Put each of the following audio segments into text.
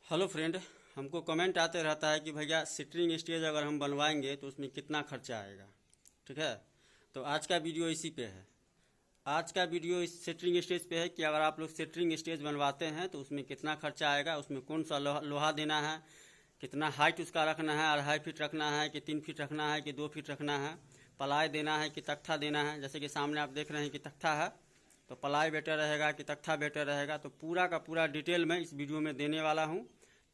Hello friend, हमको comment आते रहता है कि भैया सिटरिंग स्टेज अगर हम बनवाएंगे तो उसमें कितना खर्चा आएगा। ठीक है, तो आज का वीडियो इसी पे है। आज का वीडियो इस सिटरिंग स्टेज पे है कि अगर आप लोग सिटरिंग स्टेज बनवाते हैं तो उसमें कितना खर्चा आएगा, उसमें कौन सा लोहा देना है, कितना हाइट उसका रखना है, 2.5 फीट रखना है कि 3 फीट रखना है कि 2 फीट रखना है, पलाई देना है कि तख्ता देना है। जैसे कि सामने आप देख रहे हैं कि तख्ता है, तो पलाई बेटर रहेगा कि तख्ता बेटर रहेगा, तो पूरा का पूरा डिटेल में इस वीडियो में देने वाला हूँ।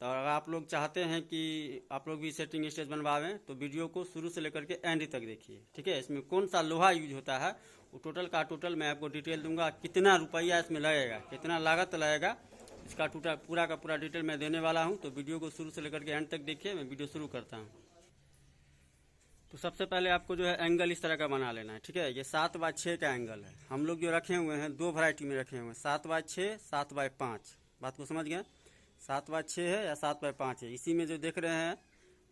तो अगर आप लोग चाहते हैं कि आप लोग भी सेटिंग स्टेज बनवावें तो वीडियो को शुरू से लेकर के एंड तक देखिए। ठीक है, इसमें कौन सा लोहा यूज होता है वो टोटल का टोटल मैं आपको डिटेल दूंगा, कितना रुपया इसमें लगेगा, कितना लागत लगेगा, इसका टोटल पूरा का पूरा डिटेल मैं देने वाला हूं। तो वीडियो को शुरू से लेकर के एंड तक देखिए। मैं वीडियो शुरू करता हूं। तो सबसे पहले आपको जो है एंगल इस तरह का बना लेना है। ठीक है, ये 7x6 का एंगल है। हम लोग जो रखे हुए हैं दो वैरायटी में रखे हुए हैं, 7x6, 7x5। बात को समझ गए? 7x6 है या 7x5 है। इसी में जो देख रहे हैं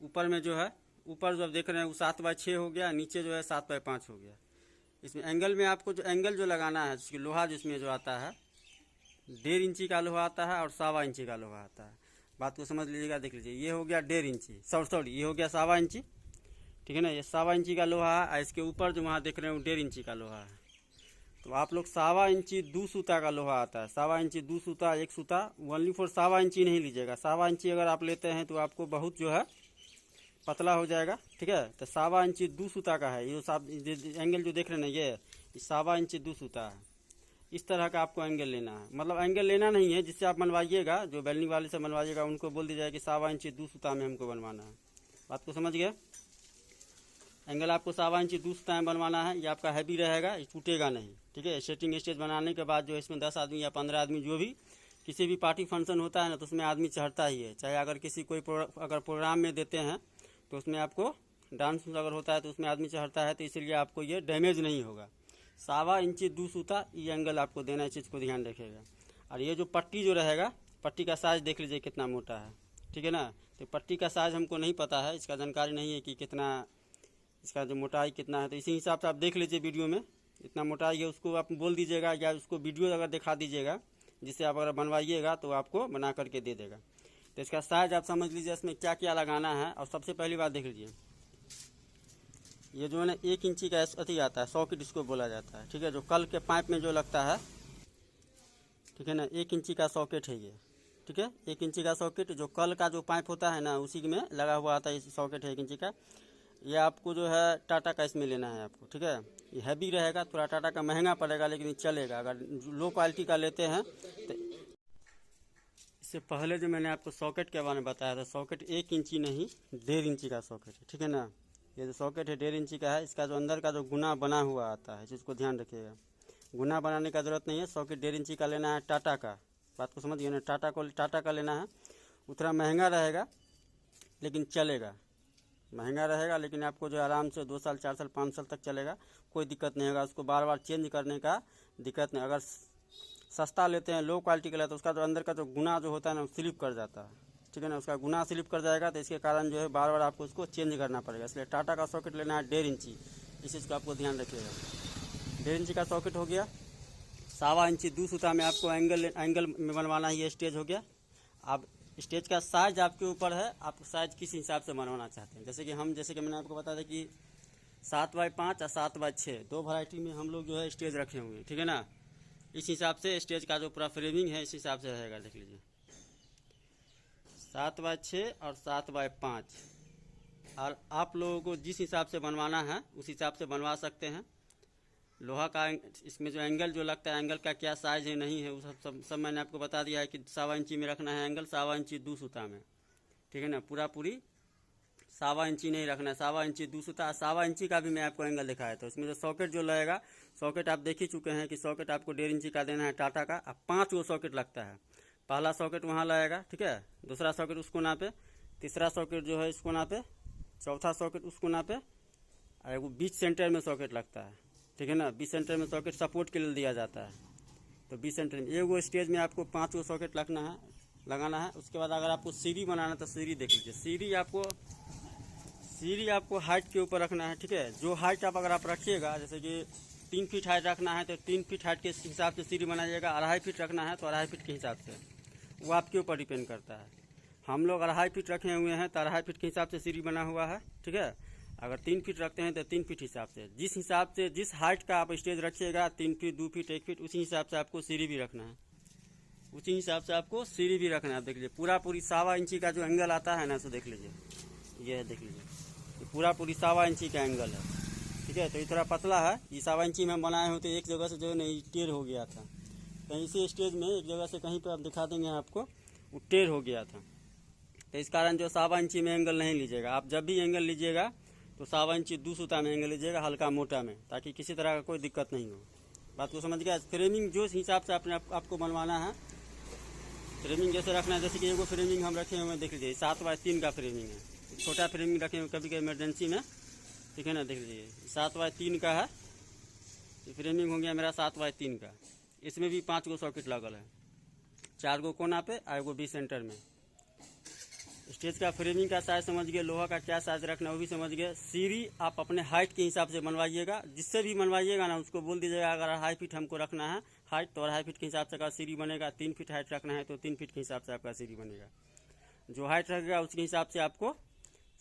ऊपर में जो है, ऊपर जो आप देख रहे हैं वो 7x6 हो गया, नीचे जो है 7x5 हो गया। इसमें एंगल में आपको जो एंगल जो लगाना है, जिसकी लोहा जिसमें जो आता है 1.5 इंची का लोहा आता है और 1.25 इंची का लोहा आता है। बात को समझ लीजिएगा, देख लीजिए। ये हो गया 1.5 इंची, सॉरी ये हो गया 1.25 इंची। ठीक है ना, ये 1.25 इंची का लोहा है और इसके ऊपर जो वहाँ देख रहे हैं वो 1.5 इंची का लोहा है। तो आप लोग 1.25 इंची 2 सूता का लोहा आता है। 1.25 इंची 2 सूता, एक सूता ओनली फॉर 1.25 इंची नहीं लीजिएगा। 1.25 इंची अगर आप लेते हैं तो आपको बहुत जो है पतला हो जाएगा। ठीक है, तो 1.25 इंची 2 सूता का है। ये एंगल जो देख रहे हैं ये 1.25 इंची 2 सूता है। इस तरह का आपको एंगल लेना है, मतलब एंगल लेना नहीं है, जिससे आप बनवाइएगा, जो वेल्डिंग वाले से बनवाइएगा उनको बोल दीजिएगा कि 1.25 इंची 2 सूता में हमको बनवाना है। बात को समझ गए? एंगल आपको 1.25 इंची 2 सूता में बनवाना है। ये आपका हैवी रहेगा, ये टूटेगा नहीं। ठीक है, सेटिंग स्टेज बनाने के बाद जो इसमें 10 आदमी या 15 आदमी जो भी किसी भी पार्टी फंक्शन होता है ना, तो उसमें आदमी चढ़ता ही है। चाहे अगर किसी कोई अगर प्रोग्राम में देते हैं तो उसमें आपको डांस अगर होता है तो उसमें आदमी चढ़ता है, तो इसलिए आपको ये डैमेज नहीं होगा। 1.25 इंची 2 सूता ये एंगल आपको देना है, इस चीज़ को ध्यान रखिएगा। और ये जो पट्टी जो रहेगा, पट्टी का साइज देख लीजिए कितना मोटा है। ठीक है ना, तो पट्टी का साइज हमको नहीं पता है, इसका जानकारी नहीं है कि कितना इसका जो मोटाई कितना है, तो इसी हिसाब से आप देख लीजिए वीडियो में। इतना मोटाई है उसको आप बोल दीजिएगा या उसको वीडियो अगर दिखा दीजिएगा, जिससे आप अगर बनवाइएगा तो आपको बना करके दे देगा। तो इसका साइज आप समझ लीजिए, इसमें क्या क्या लगाना है। और सबसे पहली बात देख लीजिए, ये जो है ना 1 इंची का अति आता है, सॉकेट इसको बोला जाता है। ठीक है, जो कल के पाइप में जो लगता है, ठीक है ना, 1 इंची का सॉकेट है ये। ठीक है, 1 इंची का सॉकेट जो कल का जो पाइप होता है ना, उसी में लगा हुआ आता है। ये सॉकेट है 1 इंची का। ये आपको जो है टाटा का इसमें लेना है आपको। ठीक है, ये हैवी रहेगा, थोड़ा टाटा का महंगा पड़ेगा, लेकिन ये चलेगा। अगर लो क्वालिटी का लेते हैं तो इससे पहले जो मैंने आपको सॉकेट के बारे में बताया था, सॉकेट 1 इंची नहीं 1.5 इंची का सॉकेट है। ठीक है ना, ये जो सॉकेट है 1.5 इंची का है। इसका जो अंदर का जो गुना बना हुआ आता है, इस चीज़ को ध्यान रखिएगा। गुना बनाने का ज़रूरत नहीं है। सॉकेट 1.5 इंची का लेना है टाटा का। बात को समझिए ना, टाटा का लेना है। उतना महंगा रहेगा लेकिन चलेगा, महंगा रहेगा लेकिन आपको जो आराम से 2 साल 4 साल 5 साल तक चलेगा, कोई दिक्कत नहीं होगा। उसको बार बार चेंज करने का दिक्कत नहीं। अगर सस्ता लेते हैं, लो क्वालिटी का लेते हैं, तो उसका जो अंदर का जो गुना जो होता है ना, स्लिप कर जाता है। ठीक है ना, उसका गुना स्लिप कर जाएगा, तो इसके कारण जो है बार बार आपको उसको चेंज करना पड़ेगा। इसलिए टाटा का सॉकेट लेना है 1.5 इंची। इस चीज़ को आपको ध्यान रखिएगा। 1.5 इंची का सॉकेट हो गया। 1.25 इंची 2 सूता में आपको एंगल में बनवाना है। ये स्टेज हो गया। आप स्टेज का साइज आपके ऊपर है, आप साइज किस हिसाब से बनवाना चाहते हैं। जैसे कि मैंने आपको बताया था कि 7x5 और 7x6 दो वैरायटी में हम लोग जो है स्टेज रखे हुए हैं। ठीक है ना, इस हिसाब से स्टेज का जो पूरा फ्रेमिंग है इस हिसाब से रहेगा। देख लीजिए, 7x6 और 7x5। और आप लोगों को जिस हिसाब से बनवाना है उस हिसाब से बनवा सकते हैं। लोहा का इसमें जो एंगल जो लगता है, एंगल का क्या साइज है नहीं है, वो सब मैंने आपको बता दिया है कि 1.25 इंची में रखना है एंगल, 1.25 इंची 2 सूता में। ठीक है ना, पूरी 1.25 इंची नहीं रखना है, 1.25 इंची 2 सूता। 1.25 इंची का भी मैं आपको एंगल दिखाया। तो इसमें जो सॉकेट जो लगेगा, सॉकेट आप देख ही चुके हैं कि सॉकेट आपको 1.5 इंची का देना है टाटा का। अब 5 गो सॉकेट लगता है। पहला सॉकेट वहाँ लगेगा, ठीक है, दूसरा सॉकेट उस कोना पे, तीसरा सॉकेट जो है इस कोना पे, चौथा सॉकेट उस कोना पे, और एगो बीच सेंटर में सॉकेट लगता है। ठीक है ना, बीच सेंटर में सॉकेट सपोर्ट के लिए दिया जाता है। तो बीच सेंटर में एगो स्टेज में आपको 5 गो सॉकेट लगाना है। उसके बाद अगर आपको सीढ़ी बनाना है तो सीढ़ी देख लीजिए। सीढ़ी आपको हाइट के ऊपर रखना है। ठीक है, जो हाइट अगर आप रखिएगा, जैसे कि 3 फीट हाइट रखना है तो 3 फीट हाइट के हिसाब से सीढ़ी बनाइएगा। 2.5 फीट रखना है तो 2.5 फीट के हिसाब से, वो आपके ऊपर डिपेंड करता है। हम लोग 2.5 फीट रखे हुए हैं तो 2.5 फीट के हिसाब से सीढ़ी बना हुआ है, ठीक है। अगर 3 फीट रखते हैं तो 3 फीट हिसाब से जिस हाइट का आप स्टेज रखिएगा 3 फीट 2 फीट 1 फीट उसी हिसाब से आपको सीढ़ी भी रखना है, उसी हिसाब से आपको सीढ़ी भी रखना है। आप देख लीजिए पूरी 1.25 इंची का जो एंगल आता है ना, सो देख लीजिए, ये देख लीजिए, ये पूरी 1.25 इंची का एंगल है, ठीक है। तो ये थोड़ा पतला है, ये 1.25 इंची में बनाए होते एक जगह से जो है ना टेढ़ हो गया था, कहीं इसी स्टेज में एक जगह से कहीं पर आप दिखा देंगे आपको, वो टेढ़ हो गया था। तो इस कारण जो 1.25 इंची में एंगल नहीं लीजिएगा आप, जब भी एंगल लीजिएगा तो 1.25 इंची 2 सूता में एंगल लीजिएगा, हल्का मोटा में, ताकि किसी तरह का कोई दिक्कत नहीं हो। बात को समझ गया। फ्रेमिंग जो हिसाब से आपको बनवाना है, फ्रेमिंग जैसे रखना है, जैसे कि एगो फ्रेमिंग हम रखे हुए देख लीजिए 7x3 का फ्रेमिंग है, छोटा फ्रेमिंग रखे हुए कभी कभी इमरजेंसी में, ठीक है ना। देख लीजिए 7x3 का है, ये फ्रेमिंग हो गया मेरा 7x3 का। इसमें भी 5 गो सॉकेट लगल है, 4 गो कोना पे और एगो भी सेंटर में। स्टेज का फ्रेमिंग का साइज समझ गए, लोहा का क्या साइज रखना वो भी समझ गए। सीढ़ी आप अपने हाइट के हिसाब से बनवाइएगा, जिससे भी बनवाइएगा ना उसको बोल दीजिएगा अगर 2.5 फीट हमको रखना है हाइट, तो 2.5 फीट के हिसाब से का सीढ़ी बनेगा। 3 फीट हाइट रखना है तो 3 फीट के हिसाब से आपका सीढ़ी बनेगा। जो हाइट रखेगा उसके हिसाब से आपको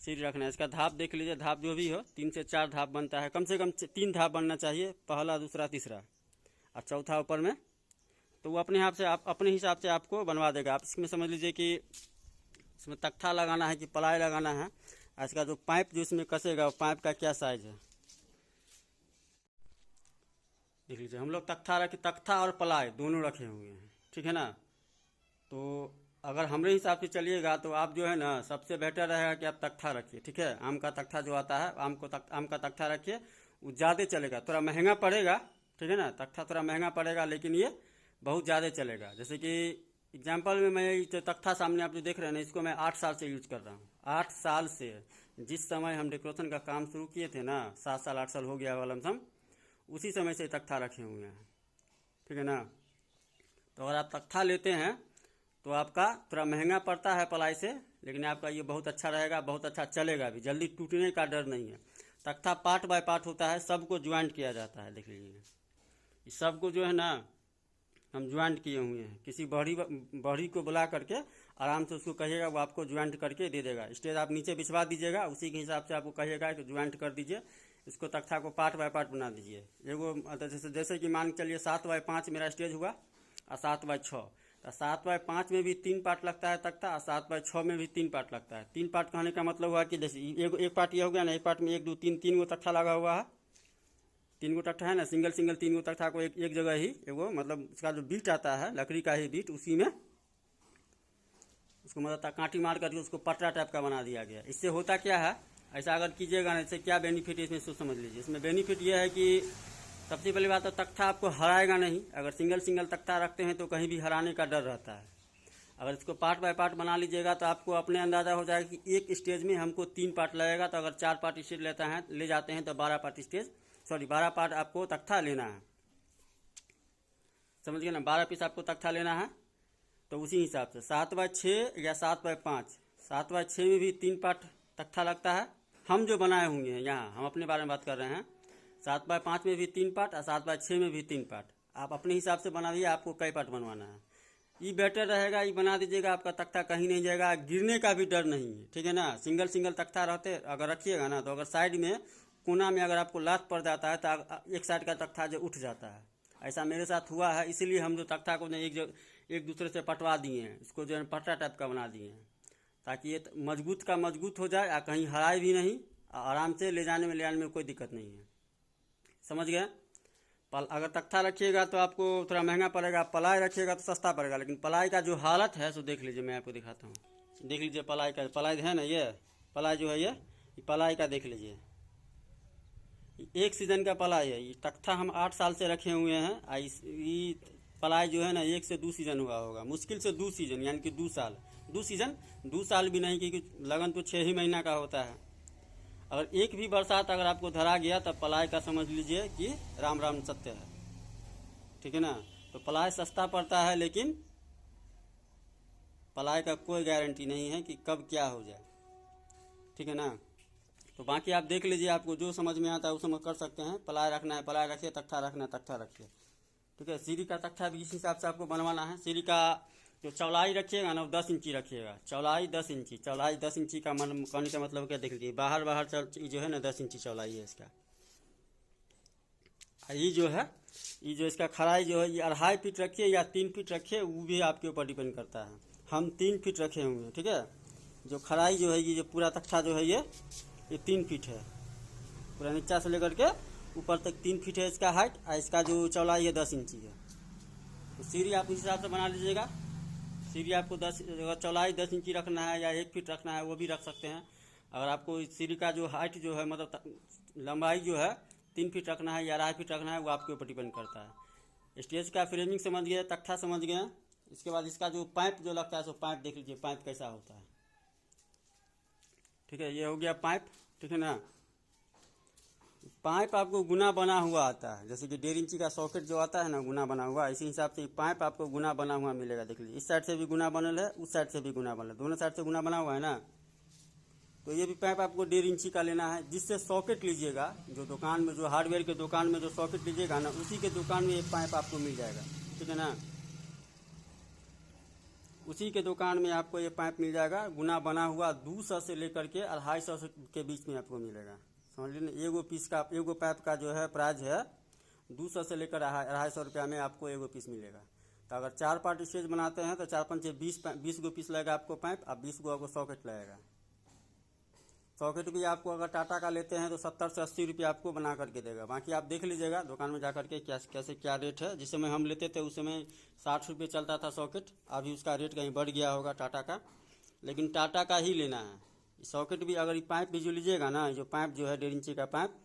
सीढ़ी रखना है। इसका धाप देख लीजिए, धाप जो भी हो 3 से 4 धाप बनता है, कम से कम 3 धाप बनना चाहिए, पहला दूसरा तीसरा और चौथा ऊपर में। तो वो अपने हिसाब से आपको बनवा देगा। आप इसमें समझ लीजिए कि इसमें तख्ता लगाना है कि पलाई लगाना है, इसका जो पाइप जो इसमें कसेगा पाइप का क्या साइज है देख लीजिए। हम लोग तख्ता और पलाई दोनों रखे हुए हैं, ठीक है ना। तो अगर हमारे हिसाब से चलिएगा तो आप जो है ना सबसे बेटर रहेगा कि आप तख्ता रखिए, ठीक है। आम का तख्ता जो आता है आम का तख्ता रखिए, वो ज़्यादा चलेगा, थोड़ा महंगा पड़ेगा, ठीक है ना। तख्ता थोड़ा महंगा पड़ेगा लेकिन ये बहुत ज़्यादा चलेगा। जैसे कि एग्जाम्पल में मैं ये तख्ता सामने आप जो देख रहे हैं ना, इसको मैं 8 साल से यूज कर रहा हूँ। 8 साल से, जिस समय हम डेकोरेशन का काम शुरू किए थे ना, 7 साल 8 साल हो गया वाला हम, उसी समय से तख्ता रखे हुए हैं, ठीक है ना। तो अगर आप तख्ता लेते हैं तो आपका थोड़ा महंगा पड़ता है पलाई से, लेकिन आपका ये बहुत अच्छा रहेगा, बहुत अच्छा चलेगा भी, जल्दी टूटने का डर नहीं है। तख्ता पार्ट बाय पार्ट होता है, सबको ज्वाइंट किया जाता है, देख लीजिए इस सबको जो है ना हम ज्वाइंट किए हुए हैं। किसी बड़ी को बुला करके आराम से उसको कहिएगा, वो आपको ज्वाइंट करके दे देगा। स्टेज आप नीचे बिछवा दीजिएगा, उसी के हिसाब से आपको कहिएगा कि ज्वाइंट कर दीजिए, इसको तख्ता को पार्ट बाय पार्ट बना दीजिए। एगो जैसे कि मान के चलिए 7x5 मेरा स्टेज हुआ और 7x6, तो 7x5 में भी 3 पार्ट लगता है तख्ता और 7x6 में भी 3 पार्ट लगता है। 3 पार्ट कहने का मतलब हुआ कि जैसे एक पार्ट ये हो गया ना, एक पार्ट में 1 2 3 गो तख्ता लगा हुआ है, 3 गो तख्ता है ना, सिंगल 3 गो तख्ता को एक जगह ही एगो, मतलब उसका जो बीट आता है लकड़ी का ही बीट, उसी में उसको मतलब कांटी मार करके उसको पटरा टाइप का बना दिया गया। इससे होता क्या है, ऐसा अगर कीजिएगा ना, इससे क्या बेनिफिट है इसमें सो समझ लीजिए। इसमें बेनिफिट ये है कि सबसे पहली बात तो तख्ता आपको हराएगा नहीं। अगर सिंगल तख्ता रखते हैं तो कहीं भी हराने का डर रहता है। अगर इसको पार्ट बाय पार्ट बना लीजिएगा तो आपको अपने अंदाज़ा हो जाएगा कि एक स्टेज में हमको 3 पार्ट लगेगा। तो अगर 4 पार्ट स्टेज ले जाते हैं तो 12 पार्ट आपको तख्ता लेना है, समझ गए ना। 12 पीस आपको तख्ता लेना है। तो उसी हिसाब से 7x6 या 7x5, 7x6 में भी 3 पार्ट तख्ता लगता है। हम जो बनाए होंगे हैं यहाँ, हम अपने बारे में बात कर रहे हैं, 7x5 में भी 3 पार्ट और 7x6 में भी 3 पार्ट। आप अपने हिसाब से बना दीजिए आपको कई पार्ट बनवाना है। ये बेटर रहेगा, ये बना दीजिएगा, आपका तख्ता कहीं नहीं जाएगा, गिरने का भी डर नहीं है, ठीक है ना। सिंगल तख्ता रहते अगर रखिएगा ना, तो अगर साइड में कोना में अगर आपको लात पड़ जाता है तो एक साइड का तख्ता जो उठ जाता है। ऐसा मेरे साथ हुआ है, इसीलिए हम जो तख्ता को एक दूसरे से पटवा दिए हैं, इसको जो है पटरा टाइप का बना दिए हैं, ताकि ये मजबूत हो जाए और कहीं हराए भी नहीं, आराम से ले जाने में कोई दिक्कत नहीं है, समझ गए। अगर तख्ता रखिएगा तो आपको थोड़ा महंगा पड़ेगा, पलाई रखिएगा तो सस्ता पड़ेगा। लेकिन पलाई का जो हालत है सो देख लीजिए, मैं आपको दिखाता हूँ। देख लीजिए पलाई है ना, ये पलाई जो है ये पलाई का देख लीजिए, एक सीजन का पलाई है। ये तख्ता हम 8 साल से रखे हुए हैं। ये पलाई जो है ना 1 से 2 सीजन हुआ होगा, मुश्किल से 2 सीजन, यानी कि 2 साल। 2 साल भी नहीं, क्योंकि लगन तो 6 ही महीना का होता है। अगर एक भी बरसात अगर आपको धरा गया तब पलाई का समझ लीजिए कि राम राम सत्य है, ठीक है ना। तो पलाई सस्ता पड़ता है, लेकिन पलाई का कोई गारंटी नहीं है कि कब क्या हो जाए, ठीक है ना। तो बाकी आप देख लीजिए, आपको जो समझ में आता है वो समझ कर सकते हैं। पलाई रखना है पलाई रखिए, तख्ता रखना है तख्ता रखिए, ठीक है। सीढ़ी का तख्ता भी इस हिसाब से आपको बनवाना है। सीढ़ी का जो चौड़ाई रखिएगा ना वो 10 इंची रखिएगा, चौड़ाई 10 इंची, चौड़ाई 10 इंची का मन कहने का मतलब क्या, देख लीजिए बाहर जो है ना 10 इंची चौड़ाई है इसका। ये जो है, ये जो इसका खराई जो है, ये 2.5 फीट रखिए या 3 फीट रखिए, वो भी आपके ऊपर डिपेंड करता है। हम 3 फीट रखे हुए हैं, ठीक है। जो खराई जो है, ये जो पूरा तख्ता जो है ये 3 फीट है, पूरा नीचा से लेकर के ऊपर तक 3 फीट है इसका हाइट, और इसका जो चौड़ाई है 10 इंची है। तो सीढ़ी आप उस हिसाब से बना लीजिएगा। सीढ़ी आपको 10, अगर चौड़ाई 10 इंची रखना है या 1 फीट रखना है वो भी रख सकते हैं। अगर आपको सीढ़ी का जो हाइट जो है, मतलब लंबाई जो है 3 फीट रखना है या 2.5 फीट रखना है, वो आपके ऊपर डिपेंड करता है। स्टेज का फ्रेमिंग समझ गए, तख्ता समझ गए। इसके बाद इसका जो पाइप जो लगता है, सो पाइप देख लीजिए पाइप कैसा होता है, ठीक है। ये हो गया पाइप, ठीक है ना। पाइप आपको गुना बना हुआ आता है, जैसे कि 1.5 इंची का सॉकेट जो आता है ना गुना बना हुआ, इसी हिसाब से पाइप आपको गुना बना हुआ मिलेगा। देख लीजिए इस साइड से भी गुना बनल है, उस साइड से भी गुना बनल है, दोनों साइड से गुना बना हुआ है ना। तो ये भी पाइप आपको 1.5 इंची का लेना है। जिससे सॉकेट लीजिएगा, जो दुकान में, जो हार्डवेयर के दुकान में जो सॉकेट लीजिएगा ना, उसी के दुकान में ये पाइप आपको मिल जाएगा, ठीक है ना। उसी के दुकान में आपको ये पाइप मिल जाएगा, गुना बना हुआ 200 से लेकर के 250 के बीच में आपको मिलेगा, समझ लीजिए। एगो पीस का, एगो पाइप का जो है प्राइस है 200 से लेकर 250 रुपया में आपको एगो पीस मिलेगा। तो अगर 4 पार्ट स्टेज बनाते हैं तो 4 पंचे 20 गो पीस लगेगा आपको पाइप, अब 20 गो आपको सॉकेट लगेगा। सॉकेट भी आपको अगर टाटा का लेते हैं तो 70 से 80 रुपये आपको बना करके देगा। बाकी आप देख लीजिएगा दुकान में जा करके कैसे क्या रेट है। जिस समय हम लेते थे उस समय 60 रुपये चलता था सॉकेट, अभी उसका रेट कहीं बढ़ गया होगा टाटा का, लेकिन टाटा का ही लेना है। सॉकेट भी, अगर पाइप भी जो लीजिएगा ना, जो पाइप जो है 1.5 इंची का पाइप,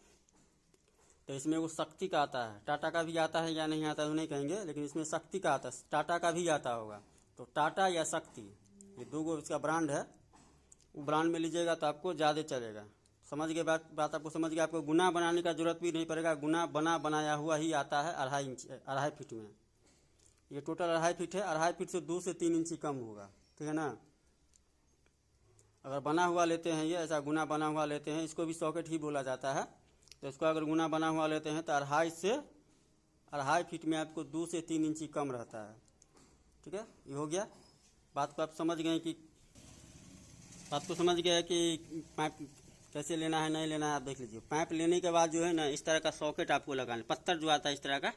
तो इसमें वो शक्ति का आता है। टाटा का भी आता है या नहीं आता तो नहीं कहेंगे, लेकिन इसमें शक्ति का आता है, टाटा का भी आता होगा। तो टाटा या शक्ति, ये 2 गो इसका ब्रांड है, वो ब्रांड में लीजिएगा तो आपको ज़्यादा चलेगा। समझ गए बात आपको समझ गए। आपको गुना बनाने का जरूरत भी नहीं पड़ेगा, गुना बनाया हुआ ही आता है 2.5 फीट में। ये टोटल 2.5 फीट है, 2.5 फीट से 2 से 3 इंची कम होगा, ठीक है ना। अगर बना हुआ लेते हैं, ये ऐसा गुना बना हुआ लेते हैं, इसको भी सॉकेट ही बोला जाता है। तो इसको अगर गुना बना हुआ लेते हैं तो 2.5 फीट में आपको 2 से 3 इंची कम रहता है, ठीक है। ये हो गया। बात को आप समझ गए कि पाइप कैसे लेना है नहीं लेना है। आप देख लीजिए, पाइप लेने के बाद जो है ना, इस तरह का सॉकेट आपको लगाना, पत्थर जो आता है इस तरह का,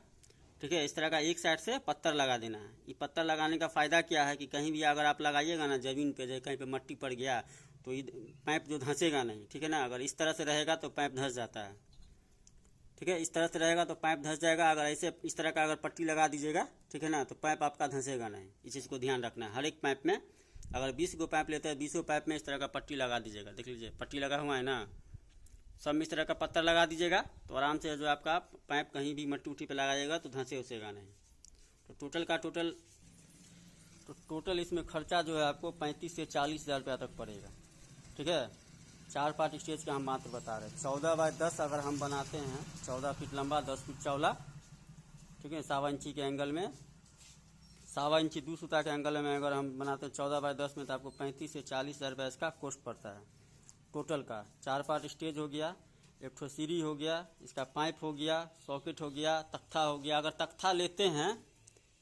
ठीक है। इस तरह का एक साइड से पत्थर लगा देना है। ये पत्थर लगाने का फ़ायदा क्या है कि कहीं भी अगर आप लगाइएगा ना ज़मीन पे, जैसे कहीं पे मट्टी पड़ गया तो ये पाइप जो धंसेगा नहीं, ठीक है ना। अगर इस तरह से रहेगा तो पाइप धंस जाता है, ठीक है। इस तरह से रहेगा तो पाइप धंस जाएगा। अगर ऐसे इस तरह का अगर पट्टी लगा दीजिएगा, ठीक है ना, तो पाइप आपका धंसेगा नहीं। इस चीज़ को ध्यान रखना है। हर एक पाइप में अगर 20 गो पाइप लेते हैं, 20 पाइप में इस तरह का पट्टी लगा दीजिएगा। देख लीजिए पट्टी लगा हुआ है ना, सब में इस तरह का पत्थर लगा दीजिएगा तो आराम से जो आपका पाइप कहीं भी मट्टी उट्टी पे लगाइएगा तो धंसे उसेगा नहीं। तो टोटल इसमें खर्चा जो है आपको 35 से 40 हज़ार रुपया तक पड़ेगा, ठीक है। 4 पार्ट स्टेज का हम मात्र बता रहे हैं। 14 बाय 10 अगर हम बनाते हैं, 14 फीट लंबा, 10 फीट चौड़ा, ठीक है। 1.25 इंची के एंगल में, 1.25 इंची 2 सूता के एंगल में अगर हम बनाते हैं 14 बाय 10 में, तो आपको 35 से 40 हज़ार रुपया इसका कॉस्ट पड़ता है टोटल का। 4 पार्ट स्टेज हो गया, एक ठो सीढ़ी हो गया, इसका पाइप हो गया, सॉकेट हो गया, तख्ता हो गया। अगर तख्ता लेते हैं,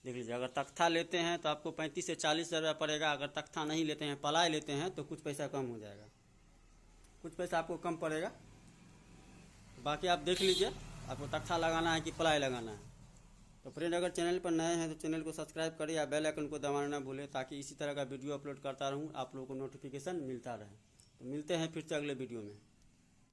देख लीजिए, अगर तख्ता लेते हैं तो आपको 35 से 40 हज़ार रुपया पड़ेगा। अगर तख्ता नहीं लेते हैं, पलाई लेते हैं, तो कुछ पैसा कम हो जाएगा, कुछ पैसा आपको कम पड़ेगा। बाकी आप देख लीजिए आपको तख्ता लगाना है कि पलाई लगाना है। तो फ्रेंड, अगर चैनल पर नए हैं तो चैनल को सब्सक्राइब करें या बेल आइकन को दबाना ना भूलें, ताकि इसी तरह का वीडियो अपलोड करता रहूं, आप लोगों को नोटिफिकेशन मिलता रहे। तो मिलते हैं फिर से अगले वीडियो में।